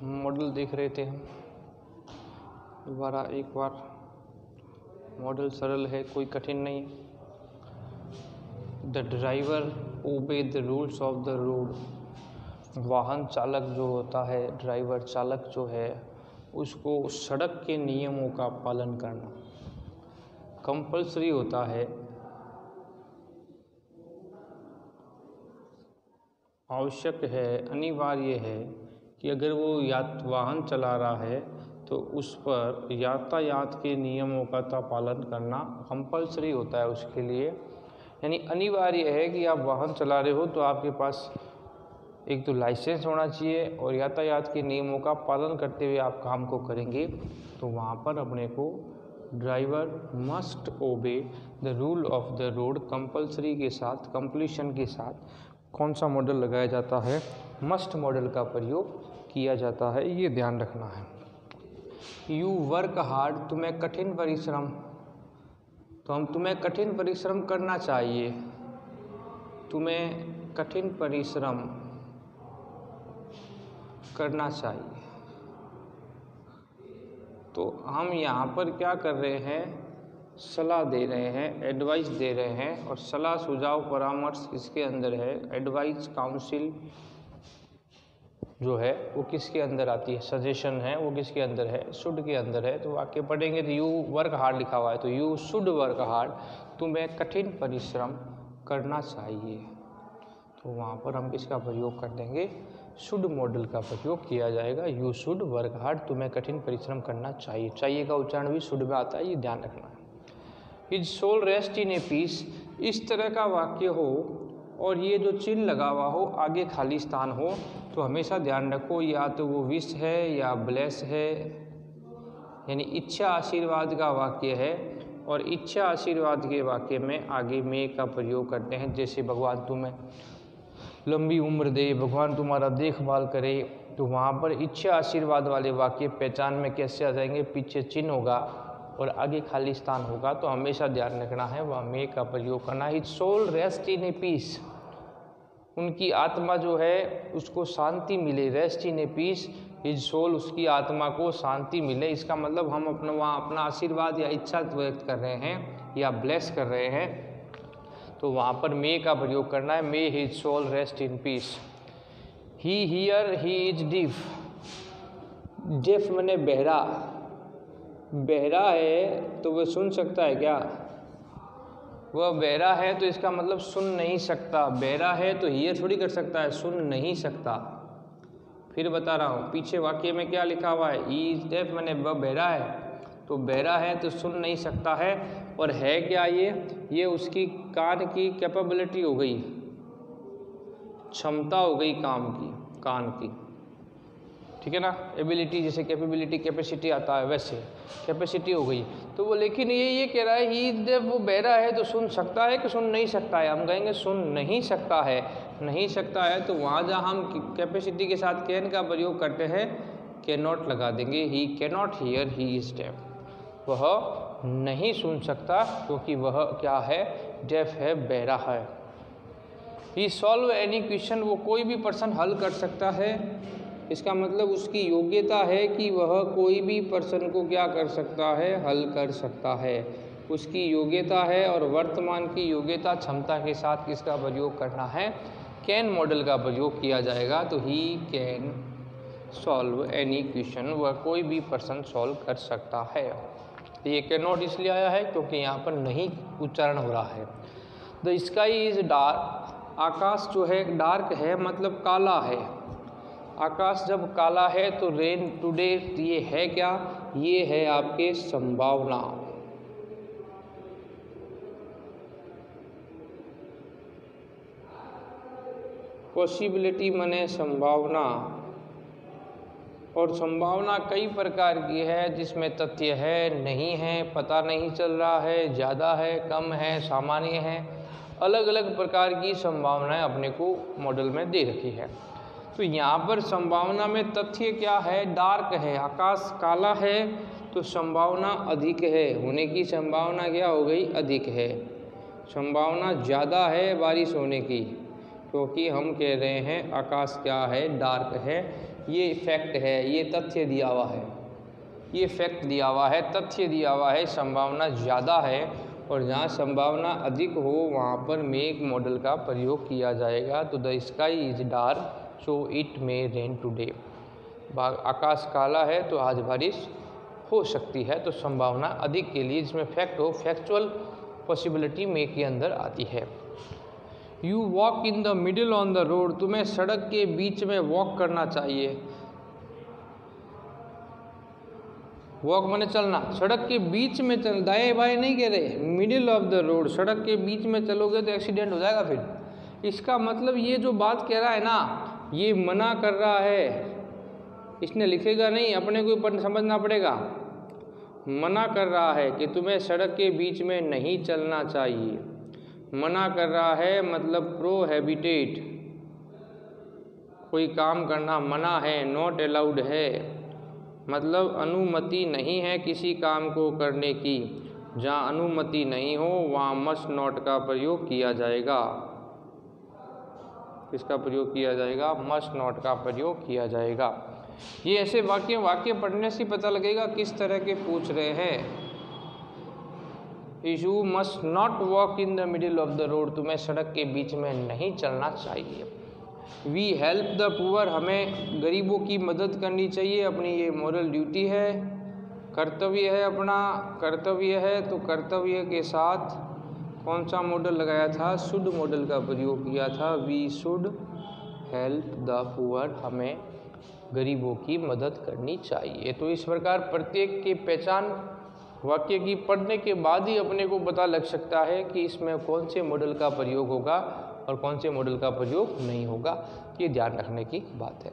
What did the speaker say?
Model देख रहे थे हम दोबारा एक बार। मॉडल सरल है, कोई कठिन नहीं। The driver obey the rules of the road. वाहन चालक जो होता है, ड्राइवर चालक जो है, उसको सड़क के नियमों का पालन करना कंपल्सरी होता है, आवश्यक है, अनिवार्य है कि अगर वो वाहन चला रहा है तो उस पर यातायात के नियमों का पालन करना कंपल्सरी होता है उसके लिए। यानी अनिवार्य है कि आप वाहन चला रहे हो तो आपके पास एक तो लाइसेंस होना चाहिए और यातायात के नियमों का पालन करते हुए आप काम को करेंगे। तो वहाँ पर अपने को driver must obey the rule of the road compulsory के साथ, कंप्लीशन के साथ कौन सा मॉडल लगाया जाता है? मस्ट मॉडल का प्रयोग किया जाता है, ये ध्यान रखना है। यू वर्क हार्ड, तुम्हें कठिन परिश्रम, तो हम तुम्हें कठिन परिश्रम करना चाहिए, तुम्हें कठिन परिश्रम करना चाहिए। तो हम यहाँ पर क्या कर रहे हैं? सलाह दे रहे हैं, एडवाइस दे रहे हैं। और सलाह, सुझाव, परामर्श इसके अंदर है। एडवाइस, काउंसिल जो है वो किसके अंदर आती है? सजेशन है वो किसके अंदर है? शुड के अंदर है। तो वाक्य पढ़ेंगे तो यू वर्क हार्ड लिखा हुआ है, तो यू शुड वर्क हार्ड, तुम्हें कठिन परिश्रम करना चाहिए। तो वहाँ पर हम किसका प्रयोग कर देंगे? शुड मॉडल का प्रयोग किया जाएगा। यू शुड वर्क हार्ड, तुम्हें कठिन परिश्रम करना चाहिए। चाहिए का उच्चारण भी शुड में आता है, ये ध्यान रखना है। His soul rest in a peace, इस तरह का वाक्य हो और ये जो चिन्ह लगा हुआ हो, आगे खाली स्थान हो, तो हमेशा ध्यान रखो या तो वो विश है या ब्लेस है, यानी इच्छा आशीर्वाद का वाक्य है। और इच्छा आशीर्वाद के वाक्य में आगे मे का प्रयोग करते हैं। जैसे भगवान तुम्हें लंबी उम्र दे, भगवान तुम्हारा देखभाल करे, तो वहाँ पर इच्छा आशीर्वाद वाले वाक्य पहचान में कैसे आ जाएंगे? पीछे चिन्ह होगा और आगे खाली स्थान होगा, तो हमेशा ध्यान रखना है वह मे का प्रयोग करना है। His soul rest in a peace, उनकी आत्मा जो है उसको शांति मिले। Rest in a peace, his soul, उसकी आत्मा को शांति मिले। इसका मतलब हम वहाँ अपना आशीर्वाद या इच्छा व्यक्त कर रहे हैं या ब्लेस कर रहे हैं, तो वहाँ पर मे का प्रयोग करना है। May his soul rest in peace. He hear he is deaf, deaf मैंने बहरा, बहरा है तो वह सुन सकता है क्या? वह बहरा है तो इसका मतलब सुन नहीं सकता। बहरा है तो हियर थोड़ी कर सकता है, सुन नहीं सकता। फिर बता रहा हूँ, पीछे वाक्य में क्या लिखा हुआ है? ई इज डेफ, मैंने वह बहरा है, तो बहरा है तो सुन नहीं सकता है। और है क्या ये उसकी कान की कैपेबिलिटी हो गई, क्षमता हो गई काम की, कान की, ठीक है ना। एबिलिटी, जैसे कैपेबिलिटी, कैपेसिटी आता है, वैसे कैपेसिटी हो गई। तो वो लेकिन ये कह रहा है ही जब वो बहरा है तो सुन सकता है कि सुन नहीं सकता है? हम कहेंगे सुन नहीं सकता है। नहीं सकता है तो वहाँ जहाँ हम कैपेसिटी के साथ कैन का प्रयोग करते हैं, कैन नॉट लगा देंगे। He can not hear he is deaf, वह नहीं सुन सकता क्योंकि वह क्या है? डेफ है, बहरा है। ही सॉल्व एनी क्वेश्चन, वो कोई भी पर्सन हल कर सकता है। इसका मतलब उसकी योग्यता है कि वह कोई भी पर्सन को क्या कर सकता है? हल कर सकता है, उसकी योग्यता है। और वर्तमान की योग्यता, क्षमता के साथ किसका प्रयोग करना है? कैन मॉडल का प्रयोग किया जाएगा। तो he can solve any question, वह कोई भी पर्सन सॉल्व कर सकता है। ये कैन नॉट इसलिए आया है क्योंकि यहाँ पर नहीं उच्चारण हो रहा है। द स्काई इज डार्क, आकाश जो है डार्क है, मतलब काला है। आकाश जब काला है तो रेन टुडे, ये है क्या? ये है आपके संभावना। पॉसिबिलिटी माने संभावना, और संभावना कई प्रकार की है, जिसमें तथ्य है, नहीं है, पता नहीं चल रहा है, ज़्यादा है, कम है, सामान्य है। अलग अलग प्रकार की संभावनाएं अपने को मॉडल में दे रखी है। तो यहाँ पर संभावना में तथ्य क्या है? डार्क है, आकाश काला है, तो संभावना अधिक है, होने की संभावना क्या हो गई? अधिक है। संभावना ज़्यादा है बारिश होने की, क्योंकि हम कह रहे हैं आकाश क्या है? डार्क है, ये फैक्ट है, ये तथ्य दिया हुआ है, ये फैक्ट दिया हुआ है, तथ्य दिया हुआ है, संभावना ज़्यादा है और जहाँ संभावना अधिक हो वहाँ पर मेक मॉडल का प्रयोग किया जाएगा। तो the sky is dark so it may rain today. आकाश काला है तो आज बारिश हो सकती है। तो संभावना अधिक के लिए जिसमें फैक्ट हो, फैक्चुअल पॉसिबिलिटी मे के अंदर आती है। You walk in the middle on the road, तुम्हें सड़क के बीच में वॉक करना चाहिए। वॉक माने चलना, सड़क के बीच में चल, दाएं बाएं नहीं कह रहे, मिडिल ऑफ द रोड, सड़क के बीच में चलोगे तो एक्सीडेंट हो जाएगा। फिर इसका मतलब ये जो बात कह रहा है ना, ये मना कर रहा है, इसने लिखेगा नहीं, अपने को समझना पड़ेगा। मना कर रहा है कि तुम्हें सड़क के बीच में नहीं चलना चाहिए। मना कर रहा है मतलब प्रोहिबिटेट, कोई काम करना मना है, नॉट अलाउड है, मतलब अनुमति नहीं है किसी काम को करने की। जहाँ अनुमति नहीं हो वहाँ मस्ट नॉट का प्रयोग किया जाएगा। किसका प्रयोग किया जाएगा? मस्ट नॉट का प्रयोग किया जाएगा। ये ऐसे वाक्य पढ़ने से पता लगेगा किस तरह के पूछ रहे हैं। You must not walk in the middle of the road, तुम्हें सड़क के बीच में नहीं चलना चाहिए। वी हेल्प द पुअर, हमें गरीबों की मदद करनी चाहिए, अपनी ये मॉरल ड्यूटी है, कर्तव्य है, अपना कर्तव्य है। तो कर्तव्य के साथ कौन सा मॉडल लगाया था? शुड मॉडल का प्रयोग किया था। We should help the poor, हमें गरीबों की मदद करनी चाहिए। तो इस प्रकार प्रत्येक की पहचान वाक्य की पढ़ने के बाद ही अपने को पता लग सकता है कि इसमें कौन से मॉडल का प्रयोग होगा और कौन से मॉडल का प्रयोग नहीं होगा। ये ध्यान रखने की बात है।